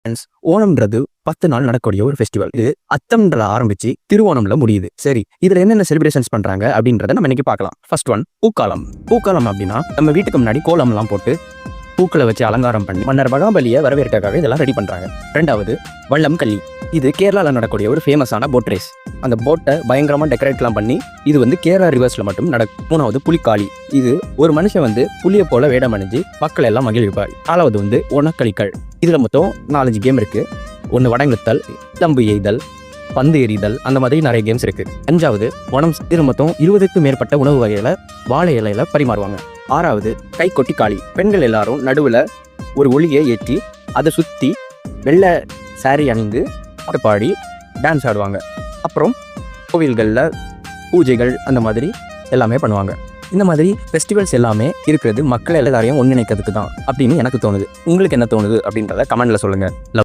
Friends, ஓணம்ன்றது 10 நாள் நடக்கக்கூடிய ஒரு ஃபெஸ்டிவல். இது அத்தம்ல ஆரம்பிச்சு திருவோணம்ல முடியுது. சரி, இதுல என்னென்ன செலிப்ரேஷன்ஸ் பண்றாங்க அப்படின்றத நம்ம இன்னைக்கு பார்க்கலாம். First one, பூக்காலம். பூக்காலம் அப்படின்னா நம்ம வீட்டுக்கு முன்னாடி கோலம்லாம் போட்டு பூக்களை வச்சு அலங்காரம் பண்ணி மன்னர் மகாபலியை வரவேற்கிறதுக்காக இதெல்லாம் ரெடி பண்றாங்க. ரெண்டாவது, வல்லம் கல்லி. இது கேரளாவில் நடக்கக்கூடிய ஒரு ஃபேமஸான போட் ரேஸ். அந்த போட்டை பயங்கரமா டெக்கரேட்லாம் பண்ணி இது வந்து கேரளா ரிவர்ஸ்ல மட்டும் நடக்கும். மூணாவது, புலிக்காளி. இது ஒரு மனுஷன் வந்து புலியை போல வேடம் அணிஞ்சு மக்கள் எல்லாம் மகிழ்விப்பார். நாலாவது வந்து ஒணக்களிக்கள். இதுல மொத்தம் 4-5 கேம் இருக்கு. ஒன்று வடங்குத்தல், தம்பு எய்தல், பந்து எறிதல், அந்த மாதிரி நிறைய கேம்ஸ் இருக்கு. அஞ்சாவது ஓணம். இது மொத்தம் 20க்கும் மேற்பட்ட உணவு வகைகளை வாழை இலையில பரிமாறுவாங்க. ஆறாவது, கை கொட்டி காளி. பெண்கள் எல்லாரும் நடுவில் ஒரு ஒளியை ஏற்றி அதை சுற்றி வெள்ளை சாரி அணிந்து பாடி டான்ஸ் ஆடுவாங்க. அப்புறம் கோவில்களில் பூஜைகள் அந்த மாதிரி எல்லாமே பண்ணுவாங்க. இந்த மாதிரி ஃபெஸ்டிவல்ஸ் எல்லாமே இருக்கிறது மக்கள் எல்லாரையும் ஒன்றிணைக்கிறதுக்கு தான் அப்படின்னு எனக்கு தோணுது. உங்களுக்கு என்ன தோணுது அப்படின்றத கமெண்ட்ல சொல்லுங்கள்.